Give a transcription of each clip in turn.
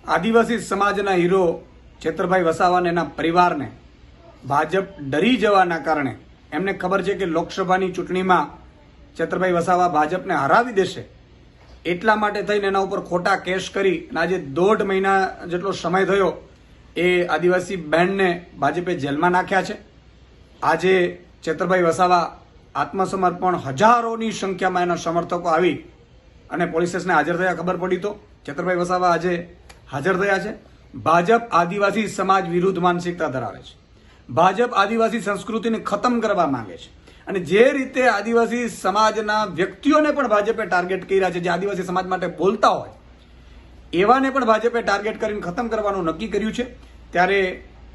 આદિવાસી સમાજના હીરો છેતરભાઈ વસાવાને એના પરિવારને ભાજપ ડરી જવાના કારણે એમને ખબર છે કે લોકસભાની ચૂંટણીમાં છેતરભાઈ વસાવા ભાજપને હરાવી દેશે, એટલા માટે થઈને એના ઉપર ખોટા કેસ કરી અને આજે 1.5 મહિના જેટલો સમય થયો એ આદિવાસી બહેનને ભાજપે જેલમાં નાખ્યા છે. આજે છેતરભાઈ વસાવા આત્મસમર્પણ હજારોની સંખ્યામાં એના સમર્થકો આવી અને પોલીસ સ્ટેશને હાજર થયા. ખબર પડી તો છેતરભાઈ વસાવા આજે હાજર થયા છે. ભાજપ આદિવાસી સમાજ વિરુદ્ધ માનસિકતા ધરાવે છે. ભાજપ આદિવાસી સંસ્કૃતિને ખતમ કરવા માંગે છે અને જે રીતે આદિવાસી સમાજના વ્યક્તિઓને પણ ભાજપે ટાર્ગેટ કર્યા છે, જે આદિવાસી સમાજ માટે બોલતા હોય એવાને પણ ભાજપે ટાર્ગેટ કરીને ખતમ કરવાનું નક્કી કર્યું છે. ત્યારે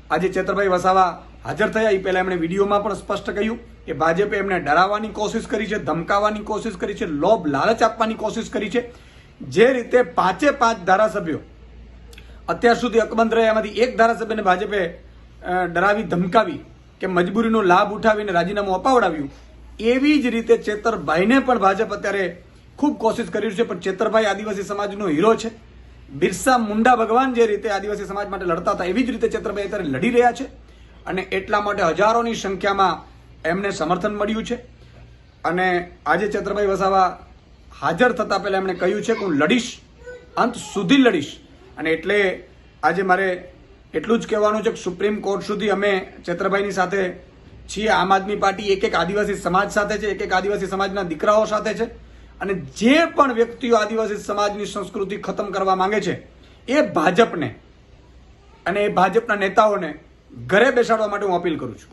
આજે છેતરભાઈ વસાવા હાજર થયા. એ પહેલા એમણે વિડીયોમાં પણ સ્પષ્ટ કહ્યું કે ભાજપે એમને ડરાવવાની કોશિશ કરી છે, ધમકાવવાની કોશિશ કરી છે, લોભ લાલચ આપવાની કોશિશ કરી છે. જે રીતે 5 ધારાસભ્યો અત્યાર સુધી અકબંધ રહ્યા, એમાંથી એક ધારાસભ્યને ભાજપે ડરાવી ધમકાવી કે મજબૂરીનો લાભ ઉઠાવીને રાજીનામું અપાવડાવ્યું, એવી જ રીતે છેતરભાઈને પણ ભાજપ અત્યારે ખૂબ કોશિશ કરી રહ્યું છે. પણ છેતરભાઈ આદિવાસી સમાજનો હીરો છે. બિરસા મુંડા ભગવાન જે રીતે આદિવાસી સમાજ માટે લડતા હતા એવી જ રીતે છેતરભાઈ અત્યારે લડી રહ્યા છે અને એટલા માટે હજારોની સંખ્યામાં એમને સમર્થન મળ્યું છે. અને આજે છેતરભાઈ વસાવા હાજર થતા પહેલા એમણે કહ્યું છે કે હું લડીશ, અંત સુધી લડીશ. અને એટલે આજે મારે એટલું જ કહેવાનું છે કે સુપ્રીમ કોર્ટ સુધી અમે છેતરભાઈની સાથે છીએ. આમ આદમી પાર્ટી એક આદિવાસી સમાજ સાથે છે, એક આદિવાસી સમાજના દીકરાઓ સાથે છે. અને જે પણ વ્યક્તિઓ આદિવાસી સમાજની સંસ્કૃતિ ખતમ કરવા માંગે છે એ ભાજપને અને એ ભાજપના નેતાઓને ઘરે બેસાડવા માટે હું અપીલ કરું છું.